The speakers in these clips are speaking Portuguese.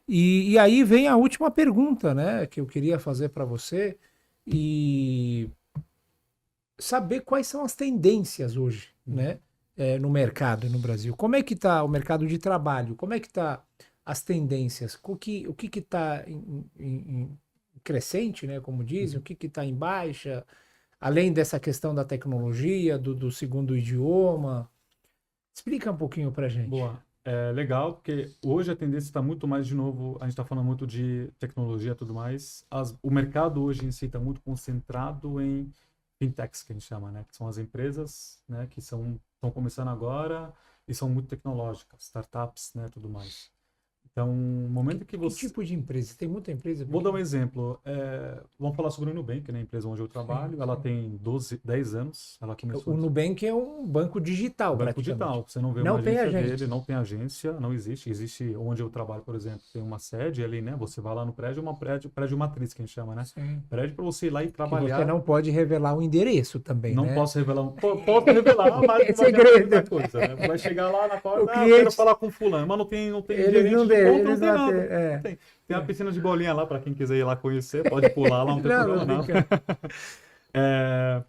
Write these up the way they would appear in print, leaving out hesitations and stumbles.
E aí vem a última pergunta, né, que eu queria fazer para você e saber quais são as tendências hoje, né, no mercado no Brasil. Como é que está o mercado de trabalho? Como é que está as tendências? O que está em crescente, né, como dizem? O que está em baixa? Além dessa questão da tecnologia, do segundo idioma. Explica um pouquinho para gente. Boa. É legal, porque hoje a tendência está muito mais, de novo, a gente está falando muito de tecnologia e tudo mais. O mercado hoje em si está muito concentrado em fintechs, que a gente chama, né? Que são as empresas, né? Que estão começando agora e são muito tecnológicas, startups, né? Tudo mais. Então, no Que, momento que que você... tipo de empresa? Tem muita empresa Vou dar um pequena? exemplo. Vamos falar sobre o Nubank, né? A empresa onde eu Sim, trabalho. Ela sim. tem 10 anos. Ela começou... O Nubank é um banco O digital, banco praticamente. digital, você não vê uma Não tem agência agente. dele, não tem agência, não existe. Existe onde eu trabalho, por exemplo, tem uma sede ali, né? Você vai lá no prédio, prédio matriz que a gente chama, né? Sim. Prédio para você ir lá e Que você trabalhar. não pode revelar o endereço também, Não né? posso revelar, posso revelar, mas É não vai adiantar muita segredo. coisa, né? Vai chegar lá na O porta, eu quero cliente, falar com fulano, mas não tem eles não gerente de deixam, conta, não eles tem não nada. atendem. Não É. tem. Tem a piscina de bolinha lá para quem quiser ir lá conhecer, pode pular lá, não tem Não, problema não não. fica. É,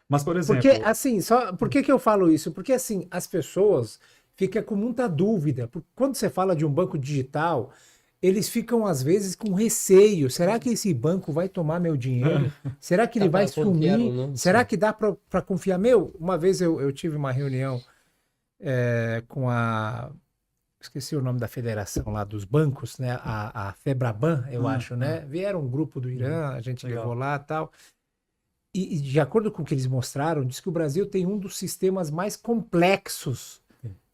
mas, por Porque, exemplo, assim, por que que eu falo isso? Porque, assim, as pessoas ficam com muita dúvida. Quando você fala de um banco digital, eles ficam, às vezes, com receio. Será que esse banco vai tomar meu dinheiro? Será que Dá ele vai para confiar ou sumir? não? Será Sim. que dá para confiar? Meu, uma vez eu tive uma reunião com a. Esqueci o nome da federação lá dos bancos, né? A Febraban, eu acho, né? Vieram um grupo do uhum, Irã, a gente levou legal. lá e tal. E de acordo com o que eles mostraram, diz que o Brasil tem um dos sistemas mais complexos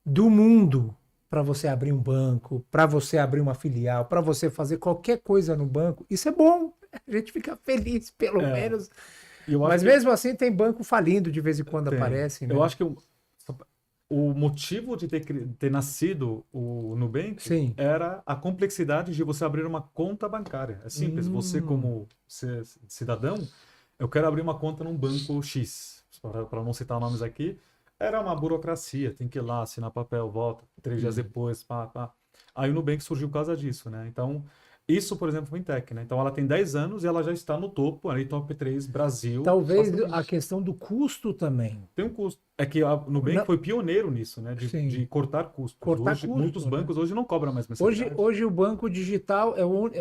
do mundo para você abrir um banco, para você abrir uma filial, para você fazer qualquer coisa no banco. Isso é bom. A gente fica feliz, pelo É, menos. e eu acho Mas que mesmo assim tem banco falindo de vez em quando tem. aparece, Eu né? acho que o motivo de ter nascido o Nubank Sim. era a complexidade de você abrir uma conta bancária. É simples, você Hum, como cidadão, eu quero abrir uma conta num banco X, para não citar nomes aqui, era uma burocracia, tem que ir lá, assinar papel, volta, 3 dias depois, pá, pá. Aí o Nubank surgiu por causa disso, né? Então, isso, por exemplo, fintech, né? Então, ela tem 10 anos e ela já está no topo, ali, top 3 Brasil, talvez a facilmente. questão do custo também. Tem um custo. É que a Nubank Não, foi pioneiro nisso, né? De sim, cortar custos. cortar Hoje, muitos custo, né? bancos hoje não cobram mais Hoje, mensalidade. hoje o banco digital,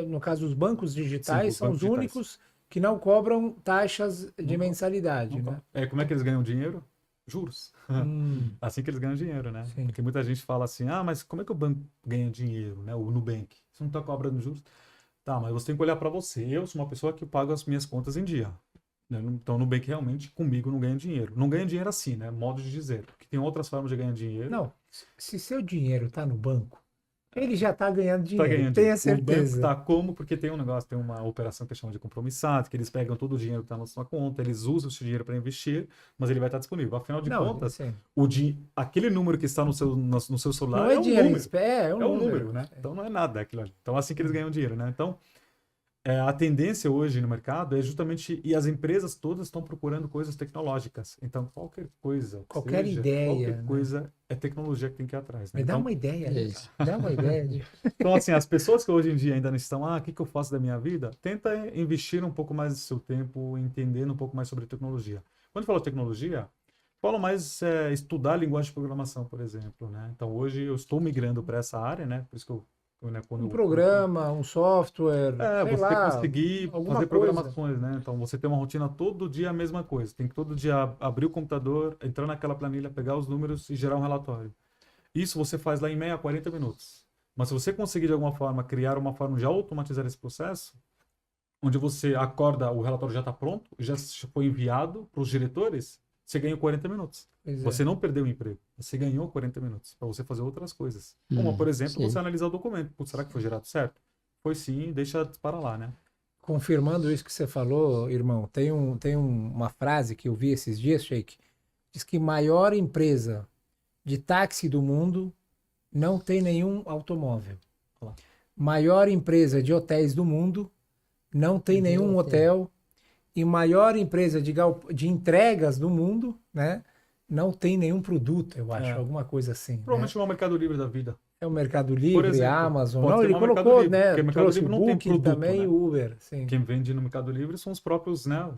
no caso, os bancos Sim, digitais os são bancos os digitais. únicos que não cobram taxas de Não cobram. Não mensalidade, né? cobram. Como é que eles ganham dinheiro? Juros. Hum, Assim que eles ganham dinheiro, né? sim. Porque muita gente fala assim, ah, mas como é que o banco ganha dinheiro, né? O Nubank. Você não está cobrando juros? Tá, mas você tem que olhar para você. Eu sou uma pessoa que pago as minhas contas em dia. Né? Então, o Nubank realmente comigo não ganha dinheiro. Não ganha dinheiro assim, né? Modo de dizer. Porque tem outras formas de ganhar dinheiro. Não, se seu dinheiro está no banco, ele já está ganhando Tá dinheiro, ganhando dinheiro. tenha O banco certeza. tá como? Porque tem um negócio, tem uma operação que chama de compromissado, que eles pegam todo o dinheiro que está na sua conta, eles usam esse dinheiro para investir, mas ele vai estar disponível. Afinal de Não, contas, assim, aquele número que está no seu não celular é é um dinheiro em número. espé, é um É um número. número, né? Então não é nada aquilo ali. Então é assim que eles ganham dinheiro, né? Então, a tendência hoje no mercado é justamente, e as empresas todas estão procurando coisas tecnológicas. Então, qualquer coisa que Qualquer seja, ideia, qualquer né? coisa é tecnologia que tem que ir atrás, né? Me dá Então, uma ideia É aí, cara. isso. Dá uma ideia de... então, assim, as pessoas que hoje em dia ainda não estão, o que que eu faço da minha vida? Tenta investir um pouco mais do seu tempo, entendendo um pouco mais sobre tecnologia. Quando eu falo tecnologia, falo mais estudar linguagem de programação, por exemplo, né? Então, hoje eu estou migrando para essa área, né? Por isso que né, Um programa, um software, sei você lá, conseguir alguma fazer coisa. programações, né? Então, você tem uma rotina todo dia a mesma coisa. Tem que todo dia abrir o computador, entrar naquela planilha, pegar os números e gerar um relatório. Isso você faz lá em meia a 40 minutos. Mas se você conseguir de alguma forma criar uma forma de automatizar esse processo, onde você acorda, o relatório já está pronto, já foi enviado para os diretores, você ganhou 40 minutos. Pois é. Você não perdeu o emprego, você ganhou 40 minutos para você fazer outras coisas. Como, por exemplo, você Sim. analisar o documento. Putz, será que foi gerado certo? Foi sim, deixa para lá, né? Confirmando isso que você falou, irmão, uma frase que eu vi esses dias, Sheik, diz que maior empresa de táxi do mundo não tem nenhum automóvel. Olha lá. Maior empresa de hotéis do mundo não tem Deu nenhum até. hotel. E maior empresa de entregas do mundo, né? Não tem nenhum produto, eu acho, É, alguma coisa assim, né? provavelmente é o Mercado Livre da vida. É o Mercado Por Livre, exemplo, Amazon. pode Não, ter ele uma Mercado colocou, Livre, né? porque o Mercado Trouxe o Livre não tem Booking produto, também né? e o Uber. Sim. Quem vende no Mercado Livre são os próprios, né,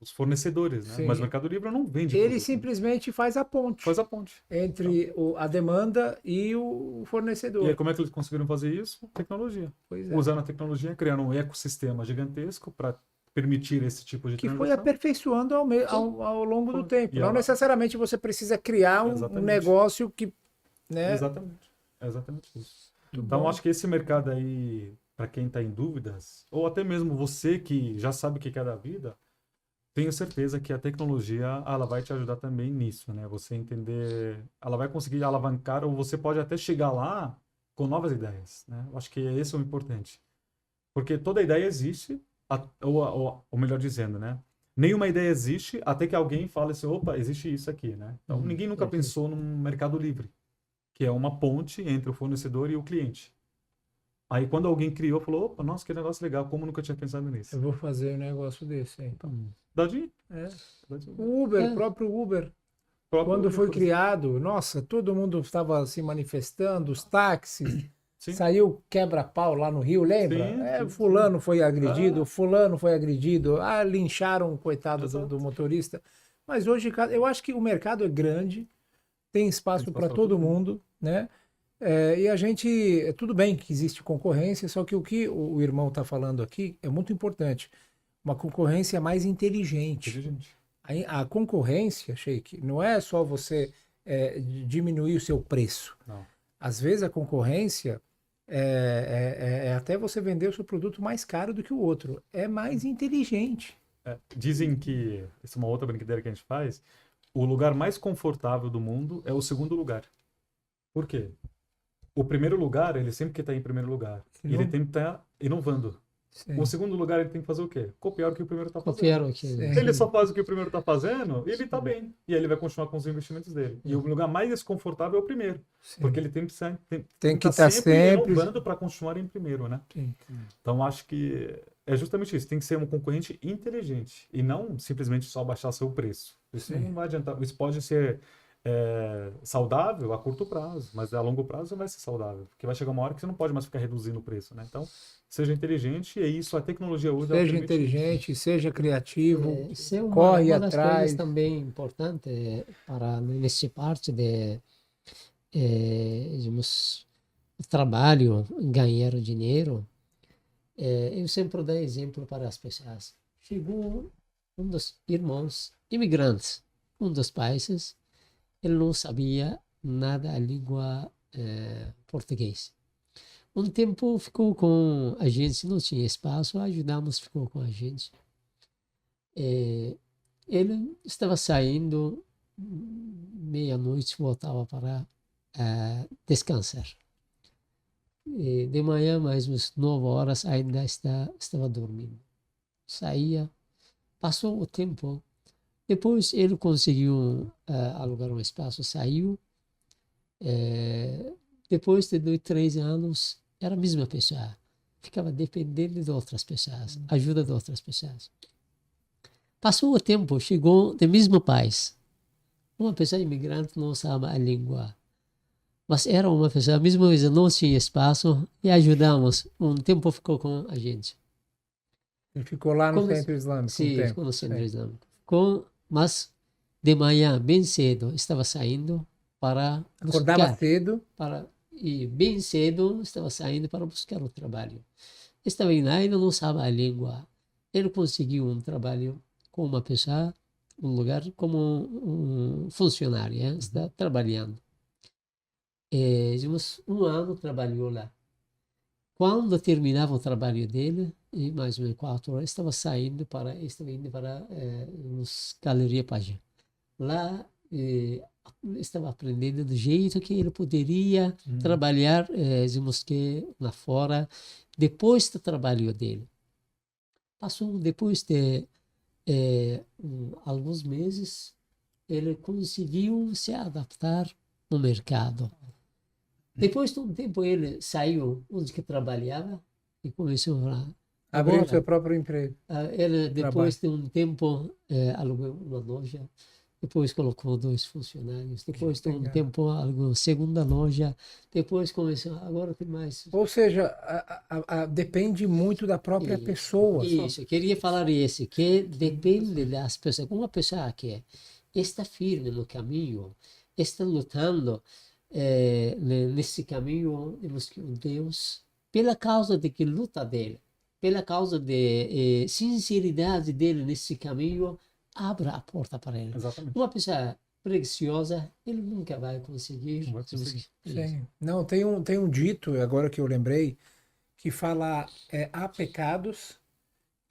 os fornecedores, né? Mas o Sim. Mercado Livre não vende Ele produto, né? simplesmente faz a ponte Faz a ponte. Então, entre a demanda e o e aí fornecedor. como é que eles conseguiram fazer isso? Tecnologia. Pois é. Usando a tecnologia, criando um ecossistema gigantesco para permitir esse tipo de Que foi transação. aperfeiçoando ao longo do tempo. E Não ela... necessariamente você precisa criar um Exatamente. negócio que, né? Exatamente. É exatamente isso. Muito Então, bom. acho que esse mercado aí, para quem está em dúvidas, ou até mesmo você que já sabe o que é da vida, tenho certeza que a tecnologia ela vai te ajudar também nisso, né? Você entender, ela vai conseguir alavancar, ou você pode até chegar lá com novas ideias, né? Eu acho que esse é o importante. Porque toda ideia existe, ou melhor dizendo, né? Nenhuma ideia existe até que alguém fale assim, opa, existe isso aqui, né? Então, ninguém nunca pensou num mercado livre, que é uma ponte entre o fornecedor e o cliente. Aí, quando alguém criou, falou, opa, nossa, que negócio legal, como eu nunca tinha pensado nisso? Eu vou fazer um negócio desse aí. Dá dinheiro. É. Dá dinheiro. O Uber, próprio Uber, quando Próprio foi Uber, criado, nossa, todo mundo estava se manifestando, os táxis, sim. saiu quebra-pau lá no Rio, lembra? Sim, sim, fulano foi agredido, Ah. fulano foi agredido, lincharam o coitado do Exato. motorista. Mas hoje, eu acho que o mercado é grande, tem espaço para todo mundo, né? E a gente, tudo bem que existe concorrência, só que o o irmão está falando aqui é muito importante. Uma concorrência mais inteligente. Inteligente. A concorrência, Sheik, não é só você diminuir o seu preço. Não. Às vezes a concorrência é até você vender o seu produto mais caro do que o outro. É mais inteligente. Dizem que, isso é uma outra brincadeira que a gente faz, o lugar mais confortável do mundo é o segundo lugar. Por quê? O primeiro lugar, ele sempre quer estar em primeiro lugar. E ele tem que estar inovando. Sim. O segundo lugar, ele tem que fazer o quê? Copiar o que o primeiro está fazendo. Copiar o que... Se ele só faz o que o primeiro está fazendo, ele está bem. E aí ele vai continuar com os investimentos dele. E o lugar mais desconfortável é o primeiro. Sim. Porque ele tem que estar estar sempre inovando para continuar em primeiro, né? Sim. Então, acho que é justamente isso. Tem que ser um concorrente inteligente. E não simplesmente só baixar seu preço. Isso não vai adiantar. Isso pode ser saudável a curto prazo, mas a longo prazo não vai ser saudável, porque vai chegar uma hora que você não pode mais ficar reduzindo o preço, né? Então, seja inteligente, e é isso a tecnologia hoje Seja inteligente, seja criativo, Isso é corre uma das atrás. coisas também importante para nessa parte de digamos, trabalho, ganhar dinheiro. Eu sempre dou exemplo para as pessoas. Chegou um dos irmãos imigrantes, um dos países, ele não sabia nada a língua português. Um tempo ficou com a gente, não tinha espaço, ajudamos, ficou com a gente. Ele estava saindo, meia-noite, voltava para descansar. De manhã, mais umas 9 horas, ainda estava dormindo. Saía, passou o tempo. Depois ele conseguiu alugar um espaço, saiu. Depois de 2, 3 anos, era a mesma pessoa. Ficava dependendo de outras pessoas, ajuda de outras pessoas. Passou o tempo, chegou do mesmo país. Uma pessoa imigrante não sabe a língua. Mas era uma pessoa, mesmo coisa, não tinha espaço e ajudamos. Um tempo ficou com a gente. Ele ficou lá no Centro Islâmico. Sim, ficou no Centro Islâmico. Mas de manhã, bem cedo, estava saindo para buscar. Acordava cedo. E bem cedo estava saindo para buscar o trabalho. Estava indo lá, ele não sabe a língua. Ele conseguiu um trabalho com uma pessoa, um lugar como um funcionário, está trabalhando. Digamos, 1 ano trabalhou lá. Quando terminava o trabalho dele, e mais ou menos 4 horas, estava indo para Galeria Pajé. Lá estava aprendendo do jeito que ele poderia trabalhar, digamos que lá fora, depois do trabalho dele. Depois de alguns meses, ele conseguiu se adaptar no mercado. Depois de um tempo ele saiu onde que trabalhava e começou a abrir o seu próprio emprego. Ele depois de um tempo alugou uma loja depois colocou 2 funcionários, depois de um Legal. tempo, algo, segunda loja, depois começou, agora tem mais. Ou seja, depende muito da própria Isso, pessoa. isso, eu queria falar isso, que depende das pessoas. Uma pessoa que está firme no caminho, está lutando nesse caminho de buscar Deus, pela causa de que luta dele, pela causa de sinceridade dele nesse caminho, abra a porta para ele. Exatamente. Uma pessoa preguiçosa, ele nunca vai conseguir. Não vai conseguir. Isso. Sim. Não, tem um dito, agora que eu lembrei, que fala: há pecados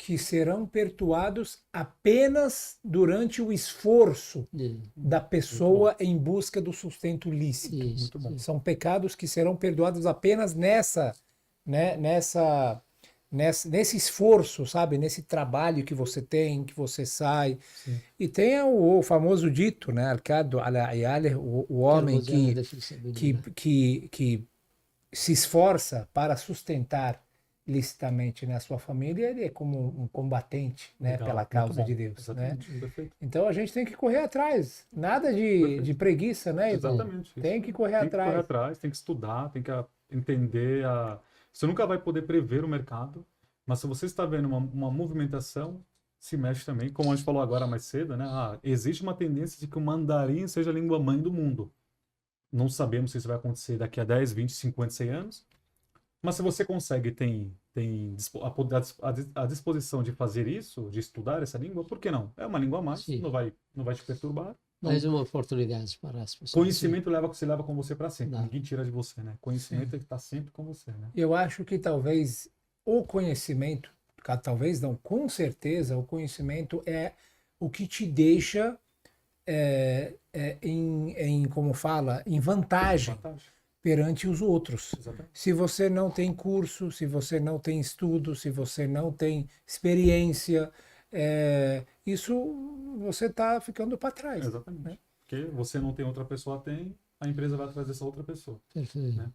que serão perdoados apenas durante o esforço da pessoa em busca do sustento lícito. Isso, Muito bom. São pecados que serão perdoados apenas nesse esforço, sabe? Nesse trabalho que você tem, que você sai. Sim. E tem o famoso dito, né? Al-Qaddu ala iyalih, o homem que se esforça para sustentar licitamente, né, a sua família, ele é como um combatente, né, Legal, pela muito causa bom. de Deus, né? Exatamente. Perfeito. Então a gente tem que correr atrás, nada de preguiça, né, Ivan? Exatamente. Isso. Tem que correr Tem que correr atrás. atrás, tem que estudar, tem que entender Você nunca vai poder prever o mercado, mas se você está vendo uma movimentação, se mexe também. Como a gente falou agora mais cedo, né? Existe uma tendência de que o mandarim seja a língua mãe do mundo. Não sabemos se isso vai acontecer daqui a 10, 20, 50, 100 anos. Mas se você consegue, tem a disposição de fazer isso, de estudar essa língua, por que não? É uma língua a mais, Sim. não vai te perturbar. Mais uma oportunidade para as pessoas. Conhecimento você leva com você para sempre. Dá. Ninguém tira de você, né? Conhecimento está sempre com você, né? Eu acho que talvez o conhecimento, talvez não, com certeza, o conhecimento é o que te deixa como fala, em vantagem perante os outros. Exatamente. Se você não tem curso, se você não tem estudo, se você não tem experiência, isso você está ficando para trás. Exatamente. Né? Porque você não tem, outra pessoa tem, a empresa vai atrás dessa outra pessoa. Perfeito. Né?